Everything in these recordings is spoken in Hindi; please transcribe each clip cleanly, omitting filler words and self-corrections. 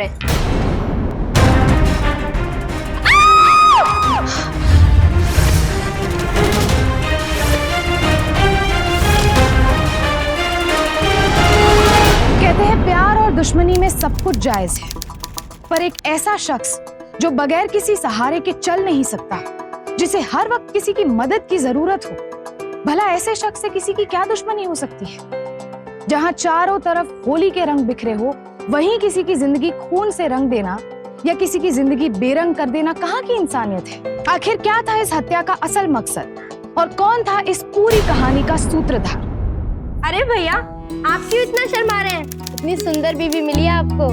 रहे। कहते हैं प्यार और दुश्मनी में सब कुछ जायज है, पर एक ऐसा शख्स जो बगैर किसी सहारे के चल नहीं सकता, जिसे हर वक्त किसी की मदद की जरूरत हो, भला ऐसे शख्स से किसी की क्या दुश्मनी हो सकती है? जहां चारों तरफ होली के रंग बिखरे हो, वहीं किसी की जिंदगी खून से रंग देना या किसी की जिंदगी बेरंग कर देना कहाँ की इंसानियत है? आखिर क्या था इस हत्या का असल मकसद और कौन था इस पूरी कहानी का सूत्रधार? अरे भैया, आप क्यों इतना शर्मा रहे हैं? इतनी सुंदर बीवी मिली है आपको,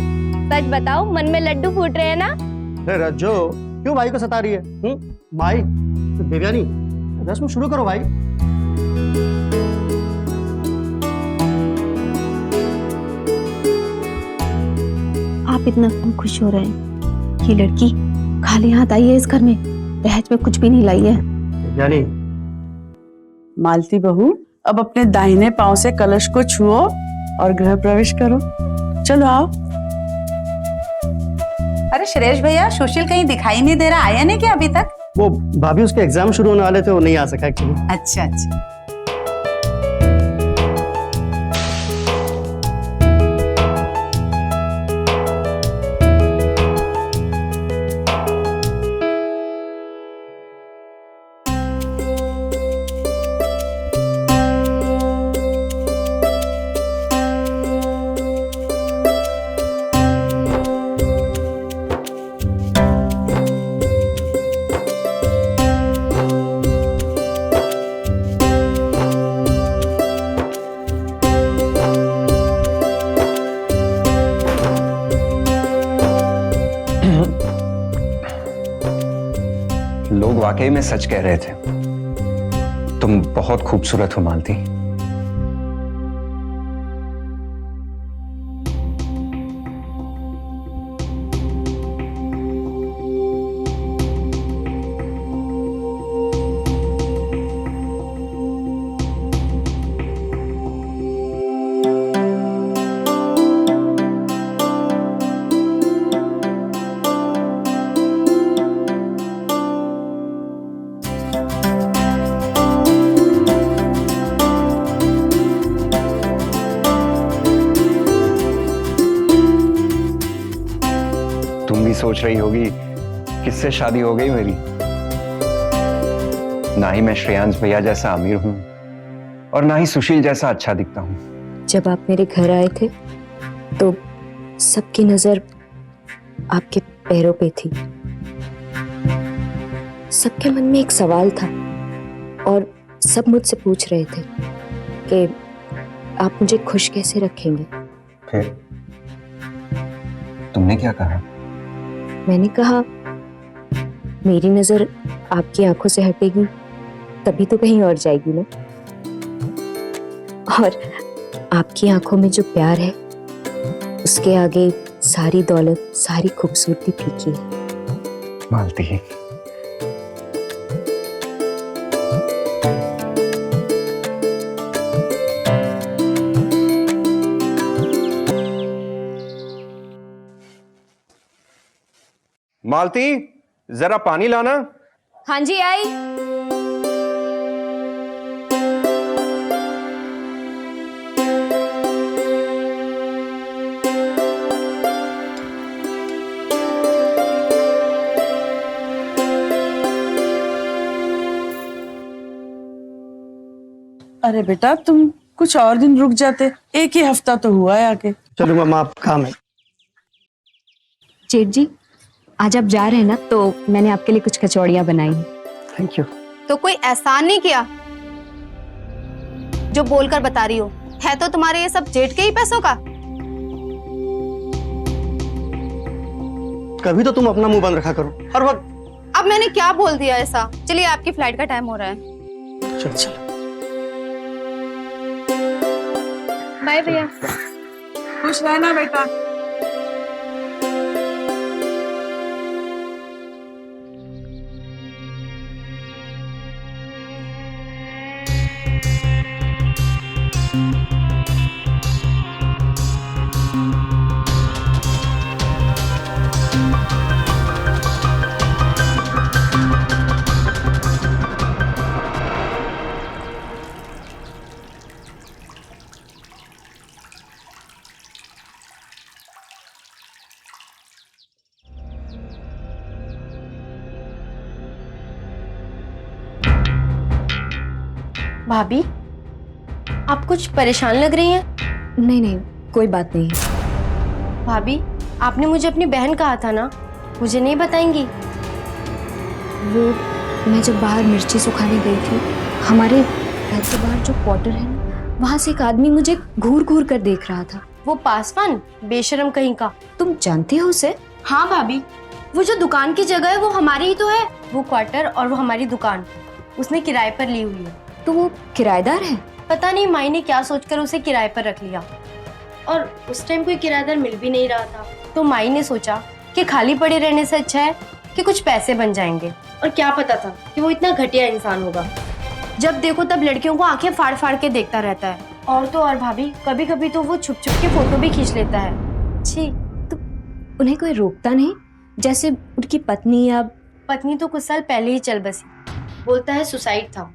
सच बताओ मन में लड्डू फूट रहे हैं ना? अरे रज्जो, क्यों भाई को सता रही है? भाई, देवयानी, रस्म शुरू करो भाई। आप इतना क्यों खुश हो रहे हैं? ये लड़की खाली हाथ आई है इस घर में, दहेज में कुछ भी नहीं लाई है। देवयानी, मालती बहू, अब अपने दाहिने पांव से कलश को छुओ और गृह प्रवेश करो। चलो आओ। अरे सुरेश भैया, सुशील कहीं दिखाई नहीं दे रहा, आया नहीं क्या अभी तक? वो भाभी उसके एग्जाम शुरू होने वाले थे, वो नहीं आ सका एक्चुअली। अच्छा अच्छा। लोग वाकई में सच कह रहे थे, तुम बहुत खूबसूरत हो मालती। तुम भी सोच रही होगी किससे शादी हो गई मेरी। ना ही मैं श्रेयांश भैया जैसा अमीर हूं और ना ही सुशील जैसा अच्छा दिखता हूं। जब आप मेरे घर आए थे तो सबकी नजर आपके पैरों पे थी। सबके मन में एक सवाल था और सब मुझसे पूछ रहे थे कि आप मुझे खुश कैसे रखेंगे। फिर तुमने क्या कहा? मैंने कहा, मेरी नजर आपकी आंखों से हटेगी तभी तो कहीं और जाएगी ना, और आपकी आंखों में जो प्यार है उसके आगे सारी दौलत, सारी खूबसूरती फीकी है। मालती, मालती, जरा पानी लाना। हाँ जी, आई। अरे बेटा, तुम कुछ और दिन रुक जाते, एक ही हफ्ता तो हुआ है आके। चलो मामा, आप काम है। जेठ जी, आज आप जा रहे हैं ना, तो मैंने आपके लिए कुछ कचौड़ियां बनाई हैं। Thank you. तो कोई एहसान नहीं किया जो बोलकर बता रही हो? है तो तुम्हारे ये सब जेठ के ही पैसों का। कभी तो तुम अपना मुंह बंद रखा करो हर वक्त। अब मैंने क्या बोल दिया ऐसा? चलिए, आपकी फ्लाइट का टाइम हो रहा है। चल चल। बाय भैया। खुश रहना बेटा। भाभी, आप कुछ परेशान लग रही हैं। नहीं नहीं, कोई बात नहीं है। भाभी, आपने मुझे अपनी बहन कहा था ना, मुझे नहीं बताएंगी? वो मैं जब बाहर मिर्ची सुखाने गई थी, हमारे घर के बाहर जो क्वार्टर है ना, वहां से एक आदमी मुझे घूर घूर कर देख रहा था। वो पासवान, बेशरम कहीं का। तुम जानती हो उसे? हाँ भाभी, वो जो दुकान की जगह है वो हमारी ही तो है। वो क्वार्टर और वो हमारी दुकान उसने किराए पर ली हुई है। तो वो किराएदार है? पता नहीं माई ने क्या सोचकर उसे किराए पर रख लिया, और उस टाइम कोई किराएदार मिल भी नहीं रहा था, तो माई ने सोचा कि खाली पड़े रहने से अच्छा है कि कुछ पैसे बन जाएंगे। और क्या पता था कि वो इतना घटिया इंसान होगा। जब देखो तब लड़कियों को आंखें फाड़ फाड़ के देखता रहता है। और तो और भाभी, कभी कभी तो वो छुप छुप के फोटो भी खींच लेता है। छी। तो उन्हें कोई रोकता नहीं? जैसे उनकी पत्नी या पत्नी तो कुछ साल पहले ही चल बसी, बोलता है सुसाइड था,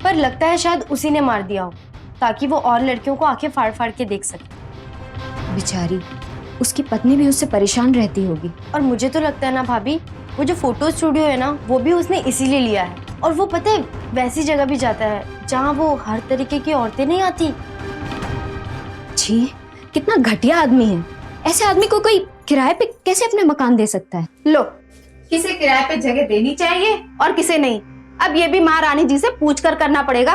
पर लगता है शायद उसी ने मार दिया हो ताकि वो और लड़कियों को आंखें फाड़ फाड़ के देख सके। बेचारी, उसकी पत्नी भी उससे परेशान रहती होगी। और मुझे तो लगता है ना भाभी, वो जो फोटो स्टूडियो है ना, वो भी उसने इसीलिए लिया है। और वो पता है वैसी जगह भी जाता है जहाँ वो हर तरीके की औरतें नहीं आती। छी, कितना घटिया आदमी है। ऐसे आदमी को कोई किराए पे कैसे अपना मकान दे सकता है? लो, किसे किराए पे जगह देनी चाहिए और किसे नहीं, अब ये भी महारानी जी से पूछ कर करना पड़ेगा।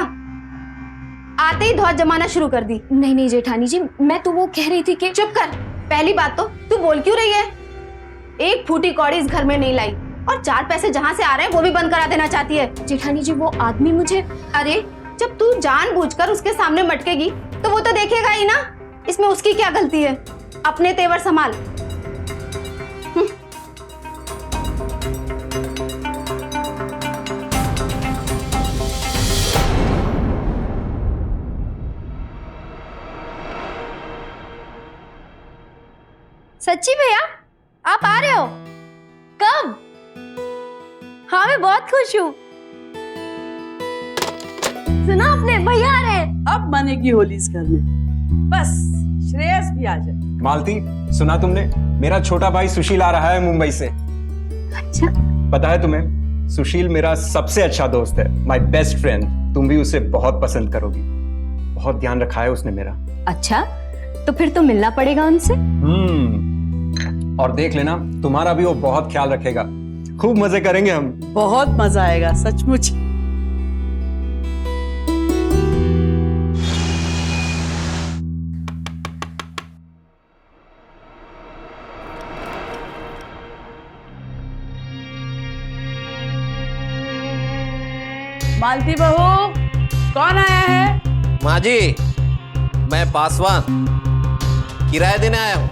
आते ही धौत जमाना शुरू कर दी। नहीं नहीं जेठानी जी, मैं तो वो कह रही थी कि चुप कर। पहली बात तो तू बोल क्यों रही है? एक फूटी कौड़ी इस घर में नहीं लाई, और 4 पैसे जहाँ से आ रहे हैं वो भी बंद करा देना चाहती है। जेठानी जी, वो आदमी मुझे... अरे, जब तू जानबूझकर उसके सामने मटकेगी तो वो तो देखेगा ही ना। इसमें उसकी क्या गलती है? अपने तेवर संभाल। सच्ची भैया, आप आ रहे हो? कब? हाँ, मैं बहुत खुश हूँ। सुना आपने, भैया आ रहे हैं। अब बनेगी होली इस घर में। बस श्रेयस भी आ जाए। मालती, सुना तुमने? मेरा छोटा भाई सुशील आ रहा है मुंबई से। अच्छा, पता है तुम्हें, सुशील मेरा सबसे अच्छा दोस्त है, माय बेस्ट फ्रेंड। तुम भी उसे बहुत पसंद करोगी। बहुत ध्यान रखा है उसने मेरा। अच्छा, तो फिर तो मिलना पड़ेगा उनसे। और देख लेना, तुम्हारा भी वो बहुत ख्याल रखेगा। खूब मजे करेंगे हम। बहुत मजा आएगा सचमुच। मालती बहू, कौन आया है? माँ जी, मैं पासवान किराया देने आया हूँ।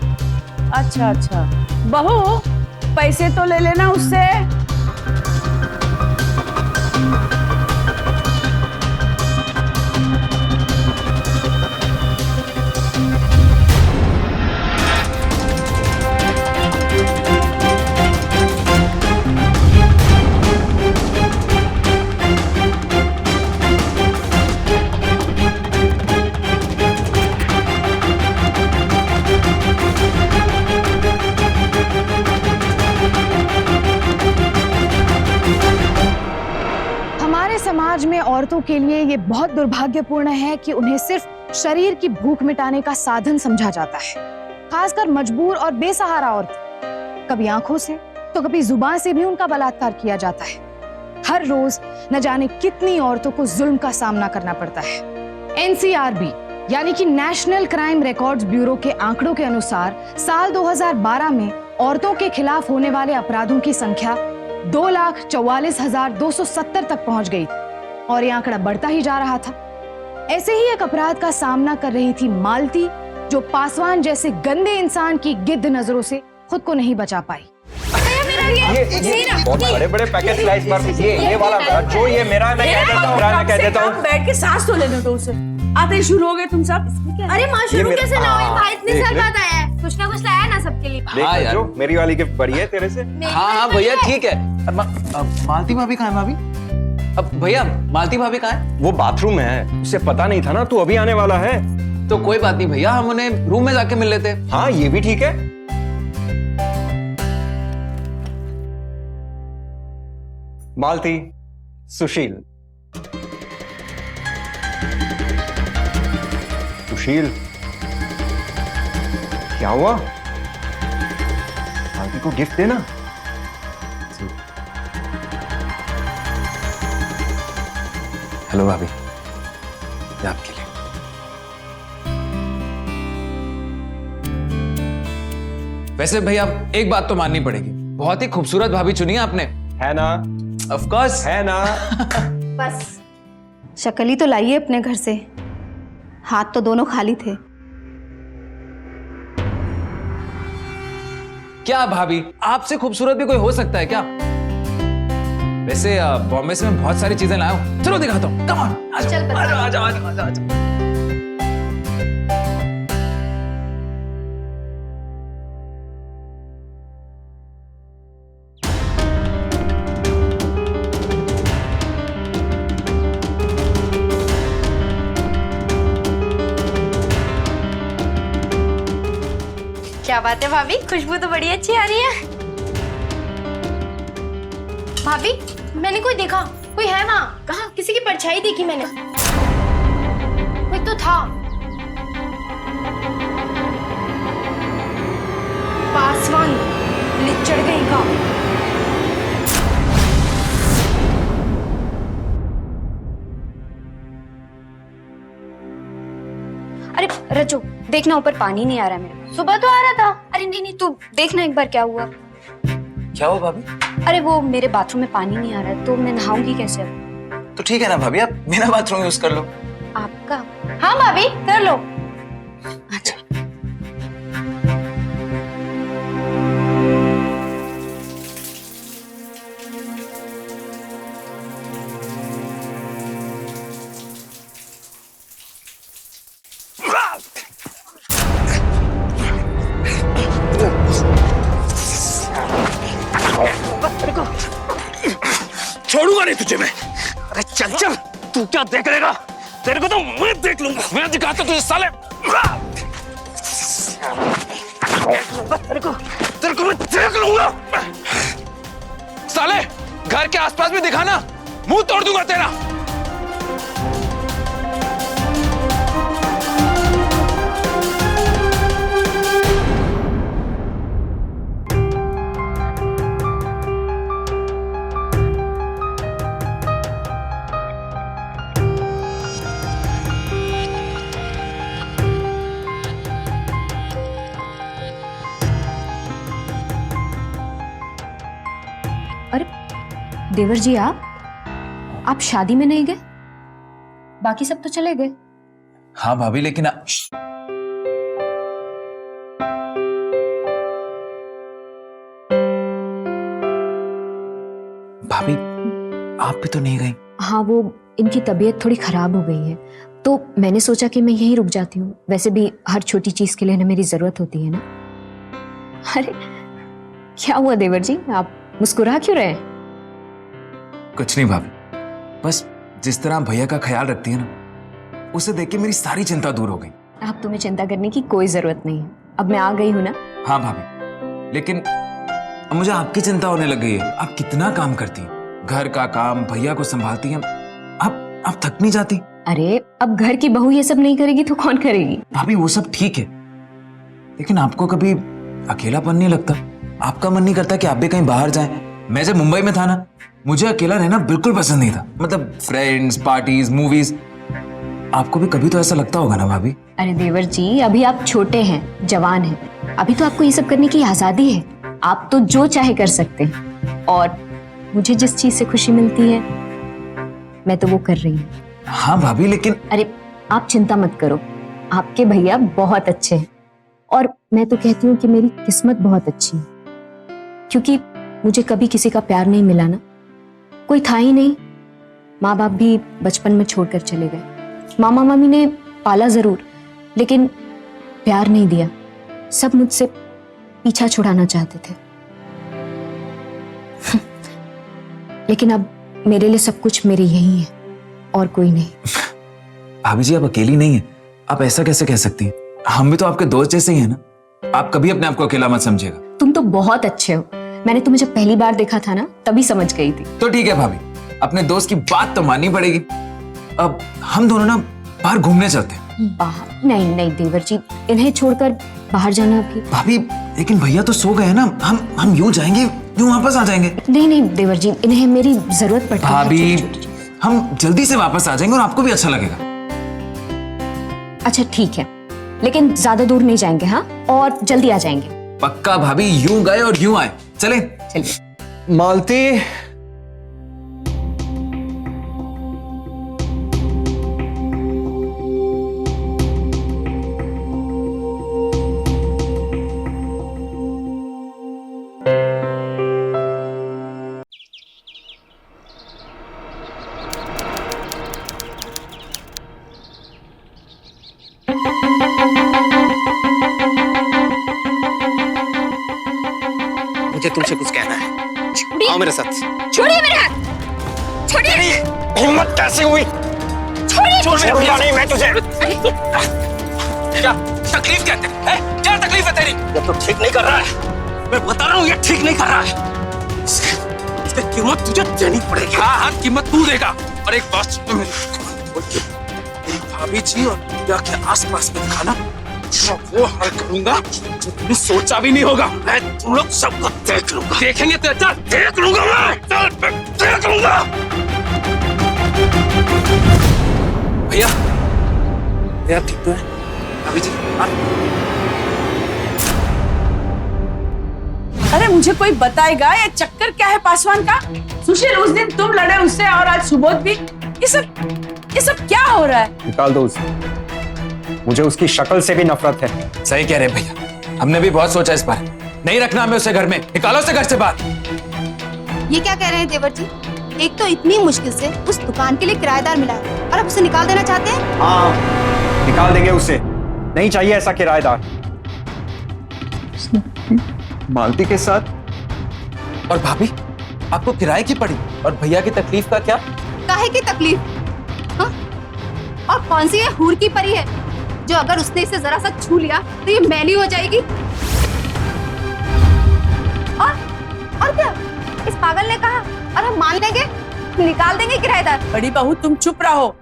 अच्छा अच्छा, बहू पैसे तो ले लेना उससे। समाज में औरतों के लिए ये बहुत दुर्भाग्यपूर्ण है कि उन्हें सिर्फ शरीर की भूख मिटाने का साधन समझा जाता है। खासकर मजबूर और बेसहारा औरतें, कभी आंखों से तो कभी जुबान से भी उनका बलात्कार किया जाता है। हर रोज न जाने कितनी औरतों को जुल्म का सामना करना पड़ता है। NCRB यानी कि नेशनल क्राइम रिकॉर्ड्स ब्यूरो के आंकड़ों के अनुसार साल 2012 में औरतों के खिलाफ होने वाले अपराधों की संख्या 2,44,270 तक पहुंच गई और ये आंकड़ा बढ़ता ही जा रहा था। ऐसे ही एक अपराध का सामना कर रही थी मालती, जो पासवान जैसे गंदे इंसान की गिद्ध नजरों से खुद को नहीं बचा पाई। ये बहुत बड़े-बड़े पैकेट स्लाइस मार, ये वाला जो ये मेरा, मैं कह देता हूँ। बैठ के सांस तो लेने दो उसे। आते ही शुरू हो गए तुम सब। अरे माँ, शुरू कैसे ना हुई? भाई इतनी साल बाद आया है, कुछ ना कुछ लाया ना सबके लिए। हाँ यार, मेरी वाली गिफ्ट बड़ी है तेरे से। हाँ भैया ठीक है। मालती भाभी कहाँ है भाभी? अब भैया मालती भाभी कहाँ है? वो बाथरूम में है, उसे पता नहीं था ना तू अभी आने वाला है। तो कोई बात नहीं भैया, हम उन्हें रूम में जाके मिल लेते। हाँ ये भी ठीक है। मालती, सुशील, सुशील, क्या हुआ? मालती को गिफ्ट देना। हेलो भाभी, ये आपके लिए। वैसे भैया एक बात तो माननी पड़ेगी, बहुत ही खूबसूरत भाभी चुनी है आपने। है ना? ऑफ कोर्स है ना? बस शक्ल ही तो लाइए अपने घर से, हाथ तो दोनों खाली थे। क्या भाभी, आपसे खूबसूरत भी कोई हो सकता है क्या? वैसे बॉम्बे से मैं बहुत सारी चीजें लाया हूँ, चलो दिखाता हूँ। कम ऑन, चल बता। आजा आजा आजा आजा। क्या बात है भाभी, खुशबू तो बड़ी अच्छी आ रही है। भाभी, मैंने कोई देखा, कोई है वहाँ? कहाँ? किसी की परछाई देखी मैंने। कोई तो था। पासवान, लिचड़ गई का। अरे रजो, देखना ऊपर पानी नहीं आ रहा है मेरे। सुबह तो आ रहा था। अरे नहीं, तू देखना एक बार क्या हुआ। क्या हुआ भाभी? अरे वो मेरे बाथरूम में पानी नहीं आ रहा है, तो मैं नहाऊंगी कैसे अब? तो ठीक है ना भाभी, आप मेरा बाथरूम यूज कर लो। आपका? हाँ भाभी, कर लो। अच्छा। छोड़ूंगा नहीं तुझे मैं। अरे चल चल, तू क्या देख लेगा? तेरे को तो मैं देख लूंगा। मैं दिखाता तुझे साले। तेरे को मैं देख लूंगा। साले, घर के आसपास भी दिखाना, मुंह तोड़ दूंगा तेरा। अरे देवर जी, आप शादी में नहीं गए? बाकी सब तो चले गए। हाँ भाभी, लेकिन भाभी आप भी तो नहीं गई। हाँ, वो इनकी तबीयत थोड़ी खराब हो गई है, तो मैंने सोचा कि मैं यहीं रुक जाती हूँ। वैसे भी हर छोटी चीज के लिए ना मेरी जरूरत होती है ना। अरे क्या हुआ देवर जी, आप मुस्कुरा क्यों रहे? कुछ नहीं भाभी, बस जिस तरह भैया का ख्याल रखती है ना, उसे देख के मेरी सारी चिंता दूर हो गई। आप तुम्हें चिंता करने की कोई जरूरत नहीं है, अब मैं आ गई हूँ ना। हाँ भाभी, लेकिन अब मुझे आपकी चिंता होने लग गई है। आप कितना काम करती हैं, घर का काम, भैया को संभालती हैं, आप थक नहीं जाती? अरे अब घर की बहू ये सब नहीं करेगी तो कौन करेगी? भाभी वो सब ठीक है, लेकिन आपको कभी अकेलापन नहीं लगता? आपका मन नहीं करता कि आप भी कहीं बाहर जाएं? मैं जब मुंबई में था ना, मुझे अकेला रहना बिल्कुल पसंद नहीं था। मतलब फ्रेंड्स, पार्टीज, मूवीज। आपको भी कभी तो ऐसा लगता होगा ना भाभी? अरे देवर जी, अभी आप छोटे हैं, जवान हैं, अभी तो आपको ये सब करने की आजादी है। आप तो जो चाहे कर सकते हैं, और मुझे जिस चीज से खुशी मिलती है मैं तो वो कर रही हूँ। हाँ भाभी, लेकिन अरे आप चिंता मत करो, आपके भैया बहुत अच्छे हैं, और मैं तो कहती हूँ कि मेरी किस्मत बहुत अच्छी है, क्योंकि मुझे कभी किसी का प्यार नहीं मिला ना, कोई था ही नहीं। माँ बाप भी बचपन में छोड़कर चले गए, मामा मामी ने पाला जरूर, लेकिन प्यार नहीं दिया। सब मुझसे पीछा छुड़ाना चाहते थे। लेकिन अब मेरे लिए सब कुछ मेरे यही है और कोई नहीं। भाभी जी, आप अकेली नहीं है। आप ऐसा कैसे कह सकती हैं? हम भी तो आपके दोस्त जैसे ही हैं ना। आप कभी अपने आप को अकेला मत समझिएगा। तुम तो बहुत अच्छे हो, मैंने तुम्हें जब पहली बार देखा था ना, तभी समझ गई थी। तो ठीक है भाभी, अपने दोस्त की बात तो माननी पड़ेगी। अब हम दोनों ना बाहर घूमने चलते हैं। बाहर? नहीं नहीं देवर जी, इन्हें छोड़कर बाहर जाना अभी। भाभी लेकिन भैया तो सो गए हैं ना, हम यूं जाएंगे यूं वापस आ जाएंगे। नहीं नहीं देवर जी, इन्हें मेरी जरूरत पड़ती है। भाभी हम जल्दी से वापस आ जाएंगे और आपको भी अच्छा लगेगा। अच्छा ठीक है, लेकिन ज्यादा दूर नहीं जाएंगे हाँ, और जल्दी आ जाएंगे। पक्का भाभी, यूं गए और यूं आए। चले चलिए। मालती, मुझे तुमसे कुछ कहना है। आओ मेरे साथ। छोड़िए मेरे हाथ, छोड़िए। हिम्मत कैसे हुई? छोड़ मेरे भैया। नहीं, मैं तुझे क्या तकलीफ क्या है? क्या तकलीफ है तेरी? ये तो ठीक नहीं कर रहा है। मैं बता रहा हूँ ये ठीक नहीं कर रहा है। इसकी कीमत तुझे देनी पड़ेगी। हाँ, कीमत तू देगा। और एक बात सुनो मेरी भाभी जी और भैया के आसपास में दिखाना, वो हाल करूंगा जो तुमने सोचा भी नहीं होगा। मैं तुम लोग सबको देख लूंगा। देखेंगे तो अच्छा, देख लूंगा मैं देख लूंगा। भैया ठीक तो है? भाभी जी अरे मुझे कोई बताएगा ये चक्कर क्या है पासवान का? सुशील, उस दिन तुम लड़े उससे और आज सुबोध भी। ये सब क्या हो रहा है? निकाल दो उसे। मुझे उसकी शक्ल से भी नफरत है। सही कह रहे हैं भैया, हमने भी बहुत सोचा इस बार। नहीं रखना हमें उसे घर में, निकालो उसे घर से बाहर। ये क्या कह रहे हैं देवर जी? एक तो इतनी मुश्किल से उस दुकान के लिए किराएदार मिला है और अब उसे निकाल देना चाहते हैं? हाँ, निकाल देंगे उसे। नहीं चाहिए ऐसा किराएदार। मालती के साथ। और भाभी आपको किराए की पड़ी, और भैया की तकलीफ का क्या? काहे की तकलीफ? हाँ? और कौन सी ये हूर की परी है जो अगर उसने इसे जरा सा छू लिया तो ये मैली हो जाएगी? और क्या इस पागल ने कहा और हम मान लेंगे, निकाल देंगे किराएदार? बड़ी बहू तुम चुप रहो।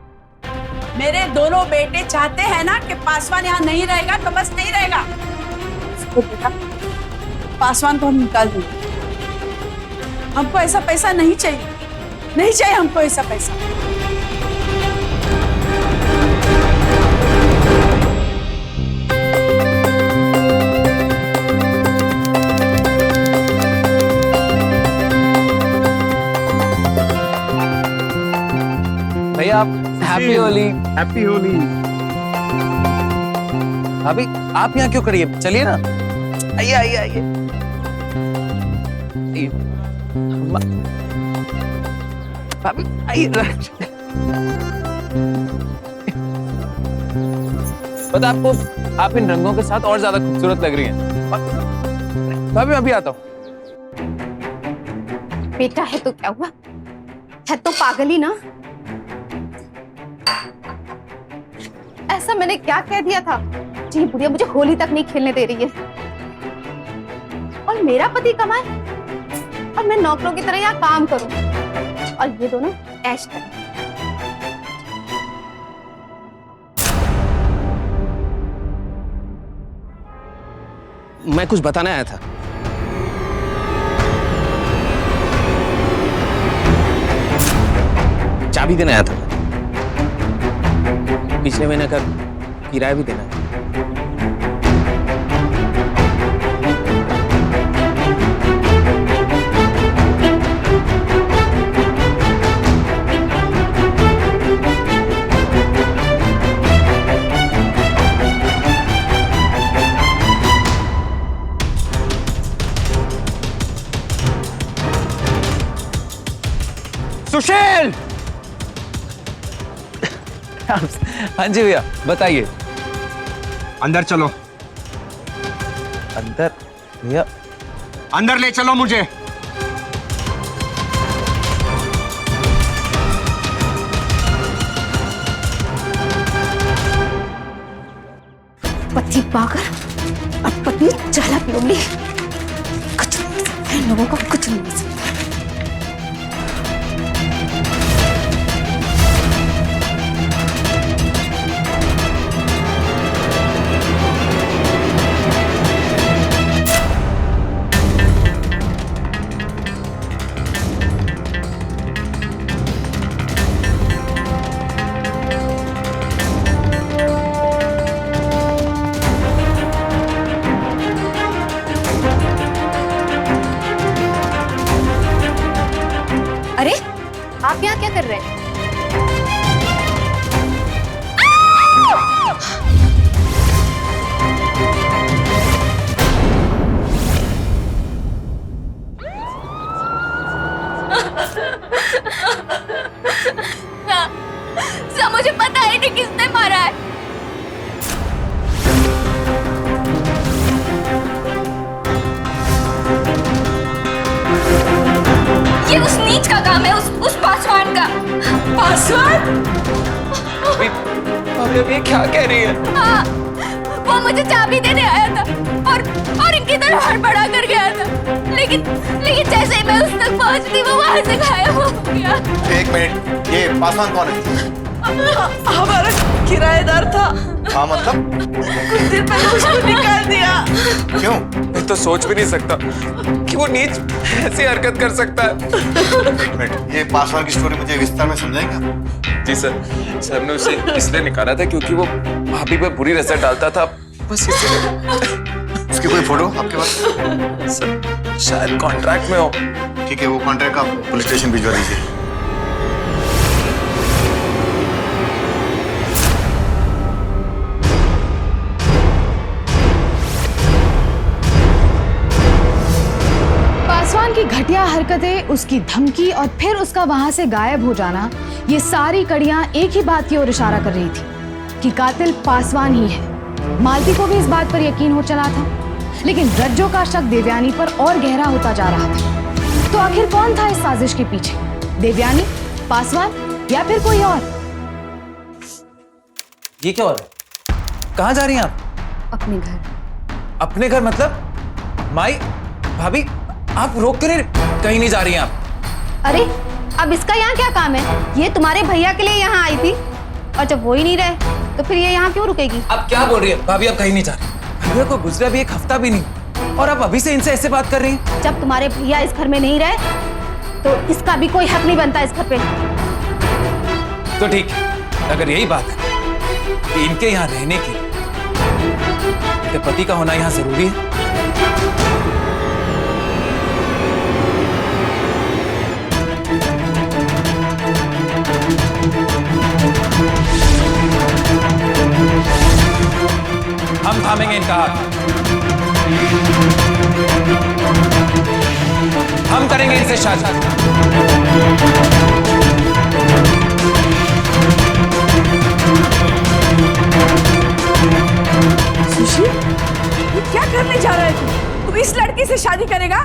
मेरे दोनों बेटे चाहते हैं ना कि पासवान यहाँ नहीं रहेगा तो बस नहीं रहेगा। इसको बेटा, पासवान को हम निकाल देंगे। हमको ऐसा पैसा नहीं चाहिए, नहीं चाहिए हमको ऐसा पैसा। भैया आप हैप्पी होली। हैप्पी होली। भाभी आप यहाँ क्यों खड़ी है? चलिए ना, आइए आइए आइए। भाभी आइए। पता आपको, आप इन रंगों के साथ और ज्यादा खूबसूरत लग रही हैं। भाभी मैं अभी आता हूँ। बेटा है तो क्या हुआ, है तो पागल ही ना। ऐसा मैंने क्या कह दिया था जी बुढ़िया मुझे होली तक नहीं खेलने दे रही है? और मेरा पति कमाए और मैं नौकरों की तरह यहाँ काम करूं और ये दोनों ऐश करें। मैं कुछ बताने आया था। चाबी देने आया था। पिछले महीने का किराया भी देना है। सुशील! हाँ जी भैया बताइए। अंदर चलो। अंदर? भैया अंदर ले चलो मुझे। पति पागल और पत्नी चालाक लोमड़ी, कुछ नहीं हो सकता इन लोगों का, कुछ नहीं हो सकता। आप यहाँ क्या कर रहे हैं? सब मुझे पता है कि किसने मारा है। ये उस नीच का काम है, उस पासवान का। पासवान? भाभी अब ये क्या कह रही है? हाँ, वो मुझे चाबी देने आया था और इनकी तरफ हड़बड़ा कर गया था। लेकिन जैसे ही मैं उस तक पहुंचती वो वहां से गायब हो गया। एक मिनट, ये पासवान कौन है? हमारा किराएदार था। हाँ मतलब? कुछ दिन पहले उसको निकाल दिया। क्यों? मैं तो सोच भी नहीं सकता कि वो नीच ऐसी हरकत कर सकता है। एक मिनट, ये पासवान की स्टोरी मुझे विस्तार में समझाएंगे? जी सर ने उसे इसलिए निकाला था क्योंकि वो भाभी पे बुरी नजर डालता था, बस इसलिए। उसकी कोई फोटो आपके पास? सर शायद कॉन्ट्रैक्ट में हो। ठीक है, वो कॉन्ट्रैक्ट आप पुलिस स्टेशन भिजवा दीजिए। पासवान की घटिया हरकतें, उसकी धमकी और फिर उसका वहां से गायब हो जाना, ये सारी कड़ियां एक ही बात की ओर इशारा कर रही थी कि कातिल पासवान ही है। मालती को भी इस बात पर यकीन हो चला था, लेकिन रज्जो का शक देवयानी पर और गहरा होता जा रहा था। तो आखिर कौन था इस साजिश के पीछे? देवयानी, पासवान या फिर कोई और? ये क्या हो रहा है? कहाँ जा रही हैं आप? अपने घर। अपने घर मतलब? माई, भाभी, आप रोक क्यों नहीं? कहीं नहीं जा रही हैं आप? अरे अब इसका यहाँ क्या काम है? ये तुम्हारे भैया के लिए यहाँ आई थी और जब वो ही नहीं रहे तो फिर ये यहाँ क्यों रुकेगी? आप क्या बोल रही है भाभी? आप कहीं नहीं जा रही। भैया को गुजरा भी एक हफ्ता भी नहीं और आप अभी से इनसे ऐसे बात कर रही हैं? जब तुम्हारे भैया इस घर में नहीं रहे तो इसका भी कोई हक नहीं बनता इस घर पे। तो ठीक है, अगर यही बात है कि इनके यहाँ रहने के इनके पति का होना यहाँ जरूरी है, हम थामेंगे इनका हाथ। हम करेंगे इनसे शादी। सुशील, ये क्या करने जा रहा है तू? तू इस लड़की से शादी करेगा?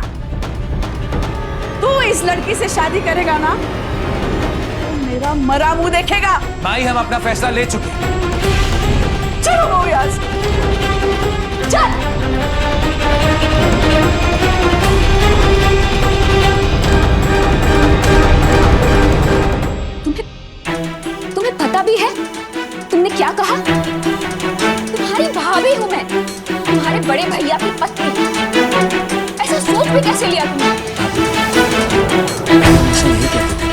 तू इस लड़की से शादी करेगा ना तो मेरा मरा मुंह देखेगा। माई, हम अपना फैसला ले चुके हैं। चलो बहू यहाँ से। चल। तुम्हें पता भी है तुमने क्या कहा? तुम्हारी भाभी हूं मैं, तुम्हारे बड़े भैया की पत्नी। ऐसा सोच भी कैसे लिया तुमने? ऐसा नहीं कहते थे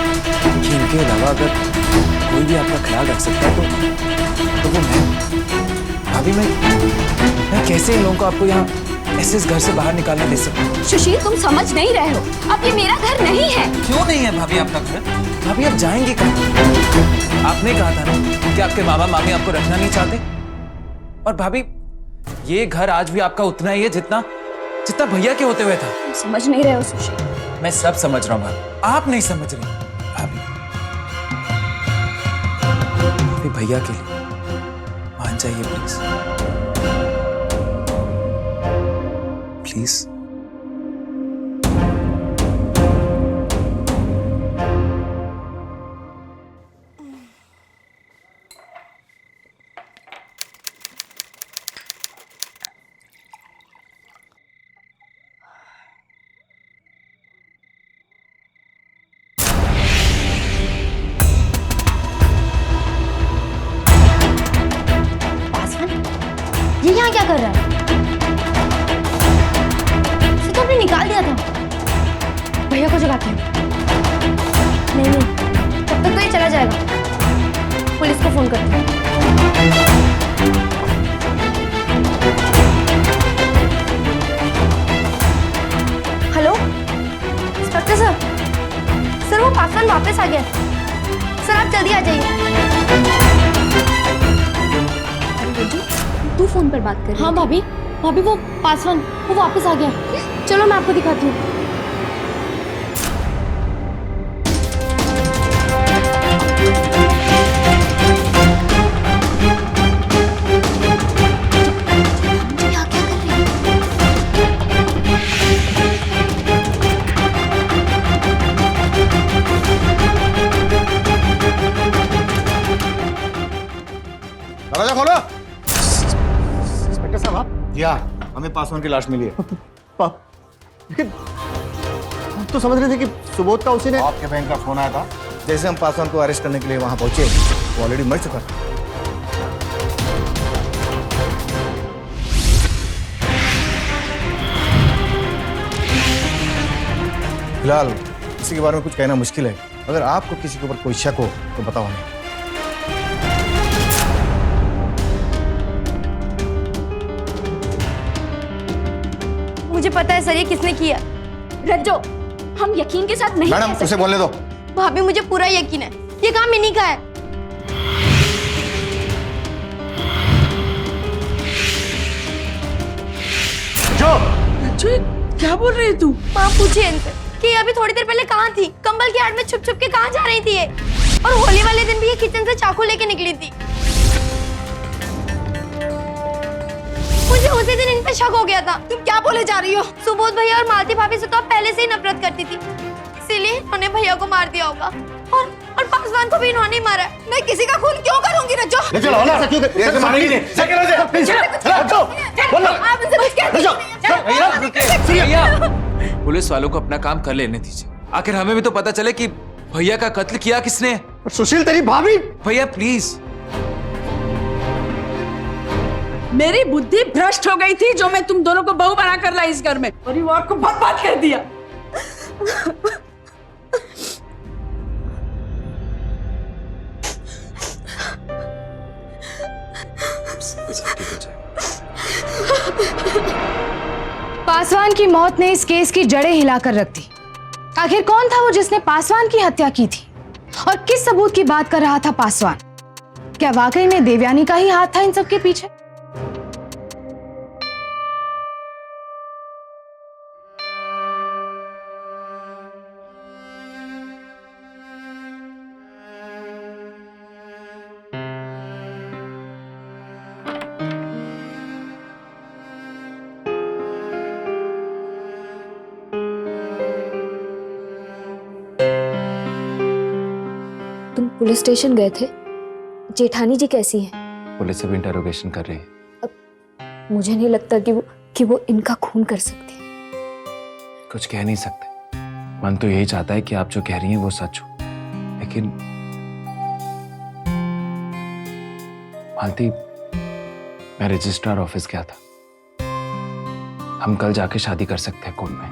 कि इनके अलावा अगर कोई भी आपका ख्याल रख सकता है तो वो मैं। भाभी, मैं कैसे इन लोगों को आपको यहाँ ऐसे इस घर से बाहर निकालने दे सकता हूँ? सुशील, तुम समझ नहीं रहे हो। अब ये मेरा घर नहीं है। क्यों नहीं है भाभी आपका घर? भाभी, आप जाएंगे कहाँ? आपने कहा था ना कि आपके मामा मामी आपको रखना नहीं चाहते। और भाभी, ये घर आज भी आपका उतना ही है जितना भैया के होते हुए था। तुम समझ नहीं रहे हो सुशील। मैं सब समझ रहा हूँ भाभी, आप नहीं समझ रही। भाभी, भैया के लिए मान जाइए प्लीज, प्लीज। ये यहाँ क्या कर रहा है? इसे तो हमने निकाल दिया था। भैया को जगाते हैं। नहीं तब तक तो ये चला जाएगा। पुलिस को फोन करते हैं। हेलो इंस्पेक्टर सर, सर वो पासवान वापस आ गया। सर आप जल्दी आ जाइए। तू फोन पर बात कर रही हाँ भाभी, भाभी वो पासवान वो वापस आ गया। चलो मैं आपको दिखाती हूँ। दरवाजा खोलो। इंस्पेक्टर साहब आप जी हाँ, हमें पासवान की लाश मिली है। लेकिन हम तो समझ रहे थे कि सुबोध का उसी ने। आपके बैंक का फोन आया था। जैसे हम पासवान को अरेस्ट करने के लिए वहां पहुंचे, वो ऑलरेडी मर चुका था। फिलहाल किसी के बारे में कुछ कहना मुश्किल है। अगर आपको किसी के ऊपर कोई शक हो तो बताओ हमें। मुझे पता है सर ये किसने किया। रज्जो, हम यकीन के साथ नहीं मैडम कह सकते। उसे बोलने दो। भाभी मुझे पूरा यकीन है ये काम इन्हीं का है। रज्जो, क्या बोल रही है तू? माँ पूछिए इनसे कि ये अभी थोड़ी देर पहले कहाँ थी, कंबल की आड़ में छुप छुप के कहाँ जा रही थी ये। और होली वाले दिन भी ये किचन से चाकू लेके निकली थी। मुझे उसी दिन इन पे शक हो गया था। तुम क्या बोले जा रही हो? सुबोध भैया और मालती भाभी से तो आप पहले से ही नफरत करती थी, इसीलिए इन्होंने भैया को मार दिया होगा। और पासवान को भी इन्होंने ही मारा। मैं किसी का खून क्यों करूंगी रज्जो? ले चलो, ना क्यों ऐसे मारेंगे नहीं। आप इनसे कुछ कहते भैया, पुलिस वालों को अपना काम कर लेने दीजिए। आखिर हमें भी तो पता चले कि भैया का कत्ल किया किसने। सुशील तेरी भाभी। भैया प्लीज। मेरी बुद्धि भ्रष्ट हो गई थी जो मैं तुम दोनों को बहू बना कर लाई इस घर में। परिवार को बर्बाद कर दिया। पासवान की मौत ने इस केस की जड़ें हिलाकर रख दी। आखिर कौन था वो जिसने पासवान की हत्या की थी और किस सबूत की बात कर रहा था पासवान? क्या वाकई में देवयानी का ही हाथ था इन सब के पीछे? तुम पुलिस स्टेशन गए थे? जेठानी जी कैसी हैं? पुलिस अब इंटरोगेशन कर रही है। मुझे नहीं लगता कि वो इनका खून कर सकती है। कुछ कह नहीं सकते। मन तो यही चाहता है कि आप जो कह रही हैं वो सच हो, लेकिन मालती, मैं रजिस्ट्रार ऑफिस गया था। हम कल जाके शादी कर सकते हैं कोर्ट में।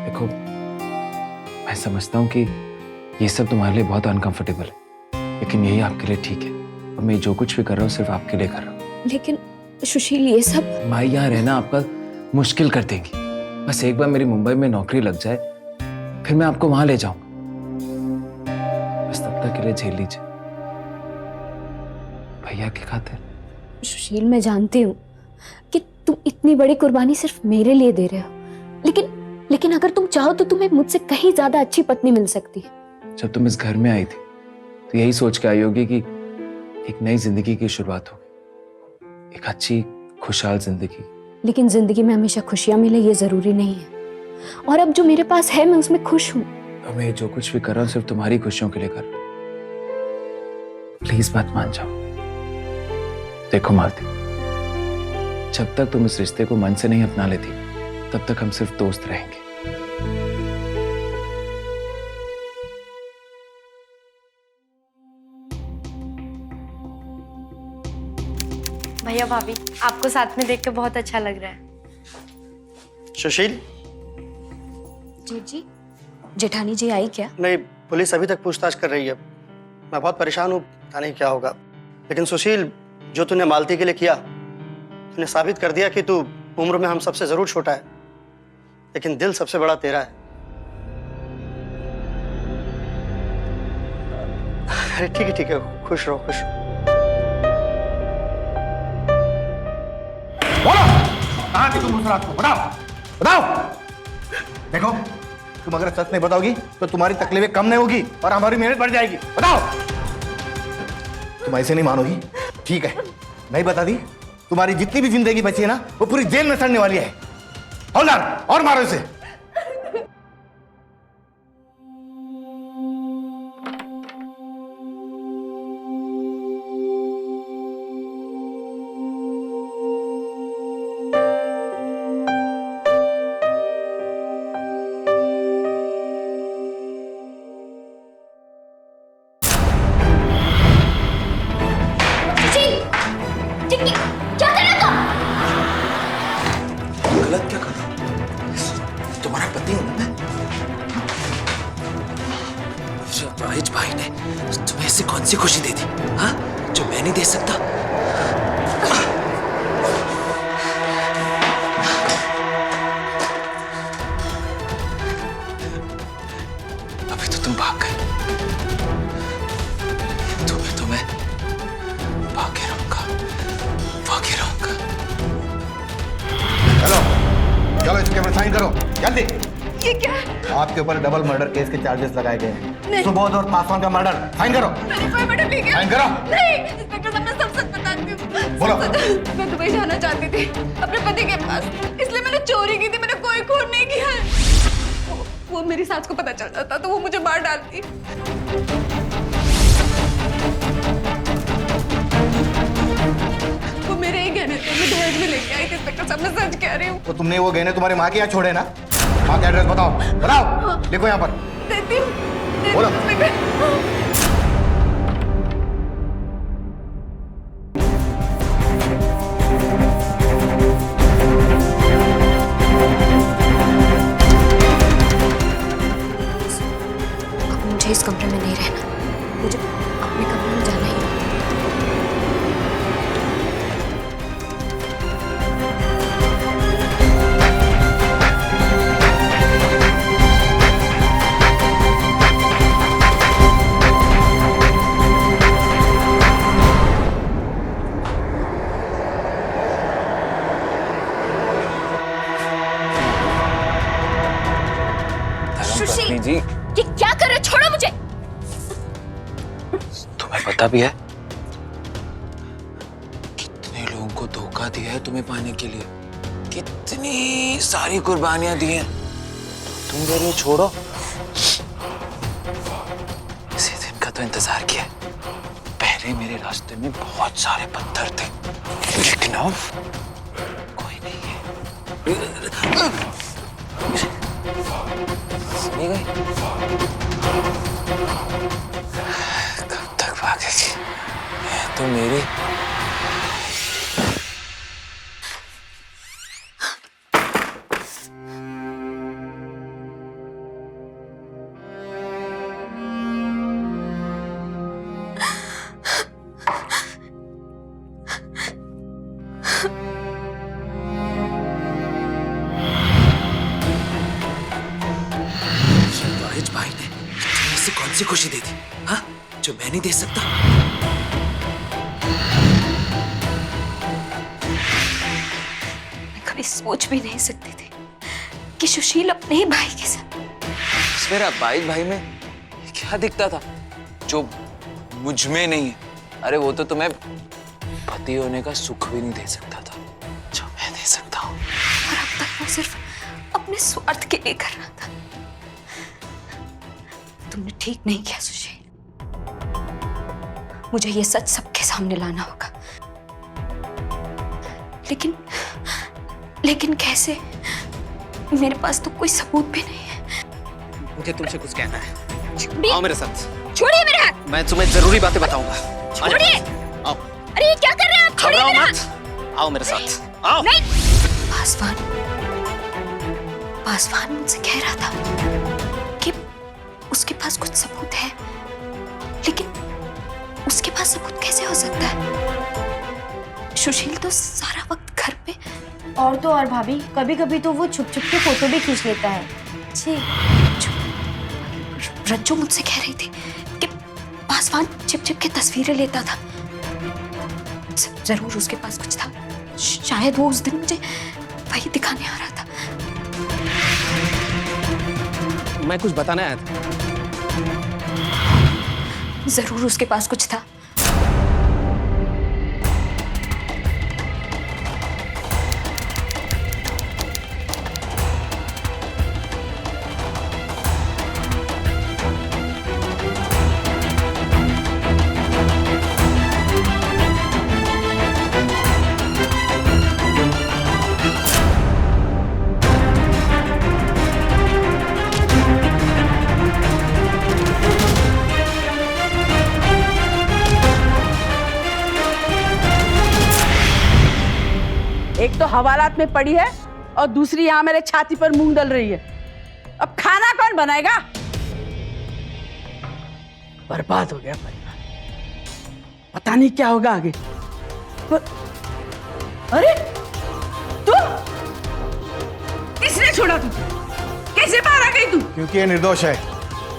देखो, मैं समझता हूँ कि ये सब तुम्हारे लिए बहुत अनकंफर्टेबल है, लेकिन यही आपके लिए ठीक है। और मैं जो कुछ भी कर रहा हूँ सिर्फ आपके लिए कर रहा हूँ। लेकिन सुशील, ये सब माई यहाँ रहना आपका मुश्किल कर देंगी। बस एक बार मेरी मुंबई में नौकरी लग जाए, फिर मैं आपको वहां ले जाऊंगा। बस तब तक के लिए झेल लीजिए भैया की खातिर। सुशील, मैं जानती हूँ कि तुम इतनी बड़ी कुर्बानी सिर्फ मेरे लिए दे रहे हो, लेकिन अगर तुम चाहो तो तुम्हें मुझसे कहीं ज्यादा अच्छी पत्नी मिल सकती है। जब तुम इस घर में आई थी तो यही सोच के आई होगी कि एक नई जिंदगी की शुरुआत होगी, एक अच्छी खुशहाल जिंदगी। लेकिन जिंदगी में हमेशा खुशियां मिले ये जरूरी नहीं है, और अब जो मेरे पास है मैं उसमें खुश हूँ। तो मैं जो कुछ भी कर रहा हूँ सिर्फ तुम्हारी खुशियों के लिए कर रहा हूँ। प्लीज बात मान जाओ। देखो मालती, जब तक तुम इस रिश्ते को मन से नहीं अपना लेती तब तक हम सिर्फ दोस्त रहेंगे। भैया भाभी, आपको साथ में देख के बहुत अच्छा लग रहा है। सुशील? जी, जेठानी जी आई क्या? नहीं, पुलिस अभी तक पूछताछ कर रही है। मैं बहुत परेशान हूँ, पता नहीं क्या होगा। लेकिन सुशील, जो तूने मालती के लिए किया, तूने साबित कर दिया कि तू उम्र में हम सबसे जरूर छोटा है, लेकिन दिल सबसे बड़ा तेरा है। अरे ठीक है, खुश रहो, खुश रहो। बोलो, कहाँ थी तुम उस रात को? बताओ। देखो, तुम अगर सच नहीं बताओगी तो तुम्हारी तकलीफें कम नहीं होगी और हमारी मेहनत बढ़ जाएगी। बताओ। तुम ऐसे नहीं मानोगी? ठीक है, नहीं बता दी, तुम्हारी जितनी भी जिंदगी बची है ना, वो पूरी जेल में सड़ने वाली है। हौलदार, और मारो इसे। क्या कर रहा तुम? गलत क्या कर रहा हूं? तुम्हारा पति हूं ना मैं। वाहिद भाई ने तुम्हें ऐसी कौन सी खुशी दी थी, हाँ, जो मैं नहीं दे सकता? अभी तो तुम भाग गए, तुम्हें तो मैं भागे रहूंगा। चलो इसके ऊपर साइन करो जल्दी। ये क्या? आपके ऊपर डबल मर्डर केस के चार्जेस लगाए गए हैं। सुबोध और पासवान का मर्डर। साइन करो। मैंने कोई मर्डर नहीं किया। साइन करो। नहीं, इंस्पेक्टर साहब, मैं सब सच बताती हूँ। बोलो। मैं दुबई जाना चाहती थी अपने पति के पास, इसलिए मैंने चोरी की थी। मैंने कोई खून नहीं किया है। वो मेरी सास को पता चल जाता तो वो मुझे मार डालती। वो मेरे ही गहने थे, मैं दहेज में लेके आई थी। इंस्पेक्टर साहब, मैं सच कह रही हूँ। तो तुमने वो गहने तुम्हारी माँ के यहाँ छोड़े ना? माँ का एड्रेस बताओ। लिखो यहाँ पर। देती हूँ। बोलो। अब मुझे इस कमरे में नहीं रहना, मुझे अपने कमरे में जाना ही है। सुशील जी, ये क्या कर रहे हो? छोड़ो मुझे। तुम्हें पता भी है कितने लोगों को धोखा दिया है तुम्हें पाने के लिए, कितनी सारी कुर्बानियां दी हैं। तुम कह रही हो छोड़ो? इसी दिन का तो इंतजार किया। पहले मेरे रास्ते में बहुत सारे पत्थर थे, लेकिन अब कोई नहीं है। सुनी गई? कब तक भागेगी? तो मेरी भाई ने तुम्हें ऐसी कौन सी खुशी दी थी, हाँ, जो मैं नहीं दे सकता? मैं कभी सोच भी नहीं सकती थी कि सुशील अपने ही भाई के साथ। मेरा भाई में क्या दिखता था जो मुझ में नहीं है? अरे वो तो तुम्हें पति होने का सुख भी नहीं दे सकता था, जो मैं दे सकता हूँ। और अब तक वो सिर्फ अपने स्वार्थ के लिए कर रहा था। तुमने ठीक नहीं किया सुशील, मुझे ये सच सबके सामने लाना होगा। लेकिन कैसे? मेरे पास तो कोई सबूत भी नहीं है। मुझे तुमसे कुछ कहना है। आओ मेरे साथ। छोड़िए मेरे हाथ। मैं तुम्हें जरूरी बातें बताऊंगा। छोड़िए। आओ। अरे ये क्या कर रहे हैं आप? छोड़िए मेरा हाथ। आओ मेरे साथ। आओ। नहीं। पासवान मुझसे कह रहा था कि उसके पास कुछ सबूत है, लेकिन उसके पास सबूत कैसे हो सकता है? सुशील तो सारा वक्त घर पे। और तो और भाभी, कभी कभी तो वो छुप छुप के फोटो भी खींच लेता है। जी। रज्जू मुझसे कह रही थी पासवान छिप छिप के तस्वीरें लेता था। जरूर उसके पास कुछ था। शायद वो उस दिन मुझे वही दिखाने आ रहा था। मैं कुछ बताने आया था। जरूर उसके पास कुछ था। एक तो हवालात में पड़ी है और दूसरी यहाँ मेरे छाती पर मूंग डल रही है। अब खाना कौन बनाएगा? बर्बाद हो गया परिवार, पता नहीं क्या होगा आगे। अरे तू किसने छोड़ा? तू कैसे बाहर आ गई तू? क्योंकि ये निर्दोष है,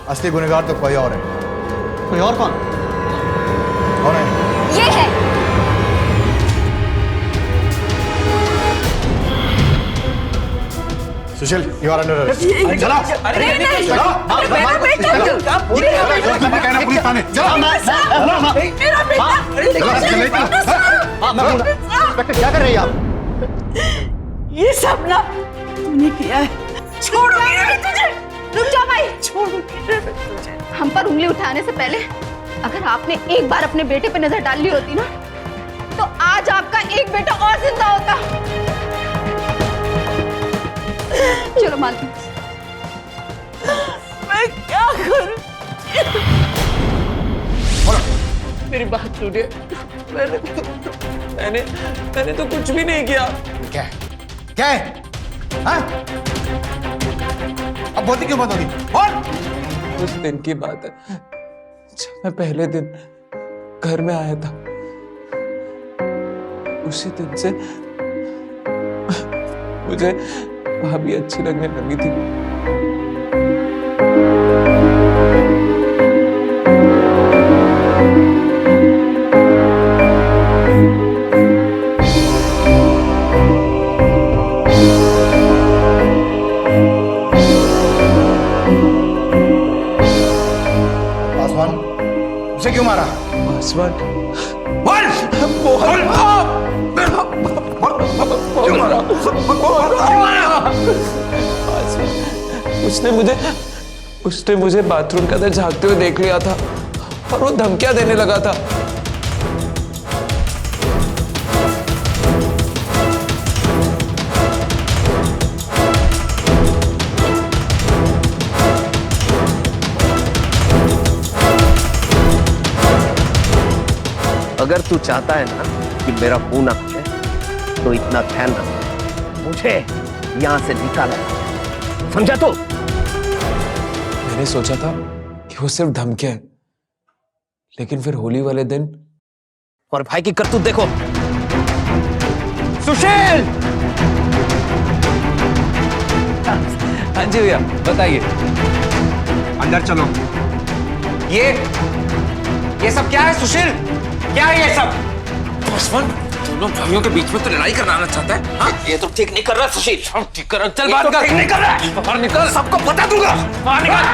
असली गुनहगार तो कोई और है। कोई और कौन? कौन है? ये है। सुशील, यू आर अंडर अरेस्ट। चलो, अरे नहीं, चलो, मेरा बेटा कहना पुलिस थाने। चलो, मेरा बेटा इंस्पेक्टर क्या कर रही है आप? ये सब ना तूने किया है। छोड़ूंगी नहीं तुझे। रुक जा भाई, छोड़ूंगी तुझे। हम पर उंगली उठाने से पहले अगर आपने एक बार अपने बेटे पे नजर डाल ली होती ना, तो आज आपका एक बेटा और जिंदा होता। चलो मालती, मैं क्या करूं? मेरी बात सुनिए। मैंने तो कुछ भी नहीं किया। क्या है? क्या है? हाँ? अब बोलती क्यों बंद होगी? बोल। उस दिन की बात है जब मैं पहले दिन घर में आया था। उसी दिन से मुझे भाभी अच्छी लगने लगी थी। पासवान, उसे क्यों मारा? पासवान उसने मुझे बाथरूम के अंदर झांकते हुए देख लिया था और वो धमकियां देने लगा था। अगर तू चाहता है ना कि मेरा मुंह ना खुले, तो इतना ध्यान रख, मुझे यहां से निकाला, समझा? तो मैंने सोचा था कि वो सिर्फ धमकियां है, लेकिन फिर होली वाले दिन और भाई की करतूत देखो। सुशील! हाँ जी भैया, बताइए। अंदर चलो। ये सब क्या है सुशील? क्या है ये सब? पासवान दोनों भाइयों के बीच में तो लड़ाई कराना चाहता है। हाँ? ये तो ठीक नहीं कर रहा सुशील। ठीक कर, चल बाहर निकल। ठीक नहीं कर रहा। बाहर निकल, सबको बता दूंगा। बाहर निकल।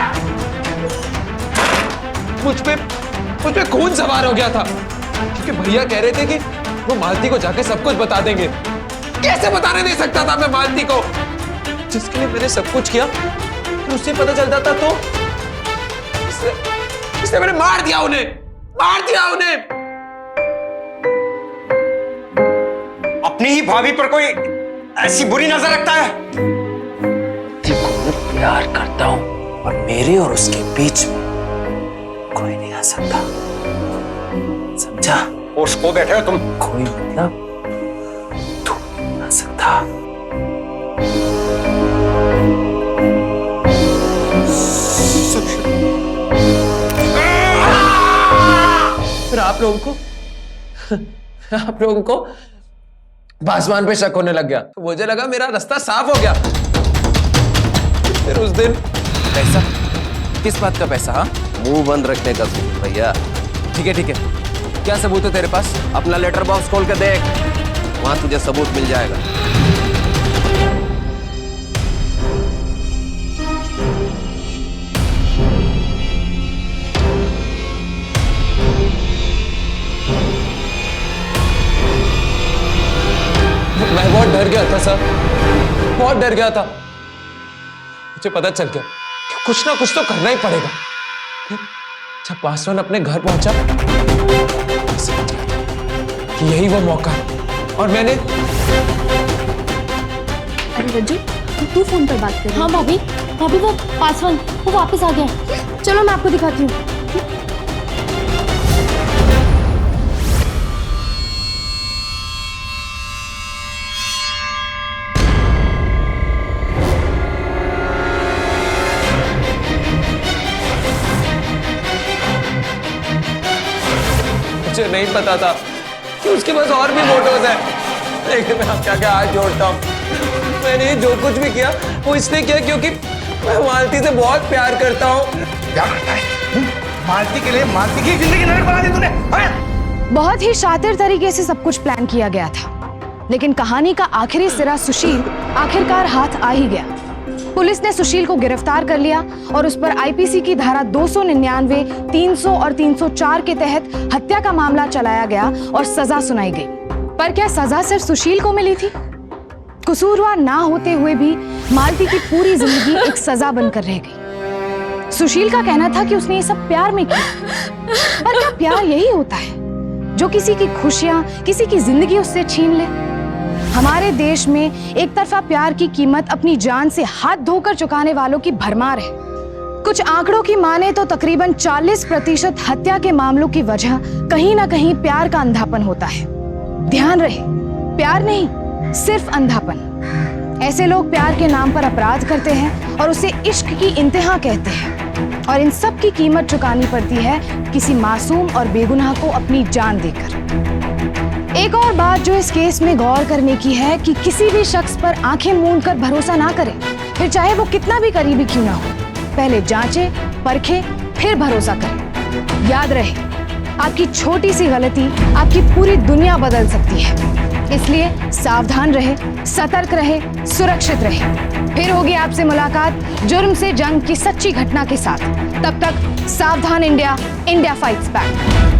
मुझ पे खून सवार हो गया था क्योंकि भैया कह रहे थे कि वो मालती को जाके सब कुछ बता देंगे। कैसे बताने नहीं सकता था मैं मालती को, जिसके लिए मैंने सब कुछ किया। उससे पता चल जाता तो इसलिए मैंने मार दिया उन्हें। अपनी ही भाभी पर कोई ऐसी बुरी नजर रखता है? देखो, मैं प्यार करता हूं और मेरे और उसके बीच में कोई नहीं आ सकता, समझा? होश खो बैठे हो तुम। कोई मतलब तू नहीं आ सकता। फिर आप लोगों को पासवान पे शक होने लग गया। मुझे लगा मेरा रास्ता साफ हो गया। फिर उस दिन पैसा? किस बात का पैसा? हाँ, मुंह बंद रखने का सुशील भैया। ठीक है, ठीक है। क्या सबूत है तेरे पास? अपना लेटर बॉक्स खोल के देख, वहां तुझे सबूत मिल जाएगा। मैं बहुत डर गया था सर, बहुत डर गया था। मुझे पता चल गया कि कुछ ना कुछ तो करना ही पड़ेगा। फिर जब पासवान अपने घर पहुंचा, मैं समझ गया था कि यही वो मौका है। और मैंने अरे रज्जू, तू फोन पर बात कर रही है? हाँ भाभी, भाभी वो पासवान वो वापस आ गया। चलो मैं आपको दिखाती हूँ। मुझे नहीं पता था कि उसके पास और भी फोटोज हैं। लेकिन मैं क्या क्या हाथ जोड़ता हूँ, मैंने जो कुछ भी किया वो इसलिए किया क्योंकि मैं मालती से बहुत प्यार करता हूँ। क्या करता है? मालती के लिए मालती की जिंदगी नरक बना दी तूने। बहुत ही शातिर तरीके से सब कुछ प्लान किया गया था, लेकिन कहानी का आखिरी सिरा सुशील आखिरकार हाथ आ ही गया। पुलिस ने सुशील को गिरफ्तार कर लिया और उस पर आईपीसी की धारा 299, 300 और 304 के तहत हत्या का मामला चलाया गया और सजा सुनाई गई। पर क्या सजा सिर्फ सुशील को मिली थी? कसूरवार ना होते हुए भी मालती की पूरी जिंदगी एक सजा बनकर रह गई। सुशील का कहना था कि उसने ये सब प्यार में किया, पर क्या प्यार यही होता है जो किसी की खुशियां, किसी की जिंदगी उससे छीन ले? हमारे देश में एक तरफा प्यार की कीमत अपनी जान से हाथ धोकर चुकाने वालों की भरमार है। कुछ आंकड़ों की माने तो तकरीबन 40% हत्या के मामलों की वजह कहीं ना कहीं प्यार का अंधापन होता है। ध्यान रहे, प्यार नहीं, सिर्फ अंधापन। ऐसे लोग प्यार के नाम पर अपराध करते हैं और उसे इश्क की इंतहा कहते हैं, और इन सब की कीमत चुकानी पड़ती है किसी मासूम और बेगुनाह को अपनी जान देकर। एक और बात जो इस केस में गौर करने की है कि किसी भी शख्स पर आंखें मूंद कर भरोसा ना करें, फिर चाहे वो कितना भी करीबी क्यों ना हो। पहले जांचे, परखे, फिर भरोसा करें। याद रहे, आपकी छोटी सी गलती आपकी पूरी दुनिया बदल सकती है। इसलिए सावधान रहे, सतर्क रहे, सुरक्षित रहे। फिर होगी आपसे मुलाकात जुर्म से जंग की सच्ची घटना के साथ। तब तक सावधान इंडिया, इंडिया फाइट्स बैक।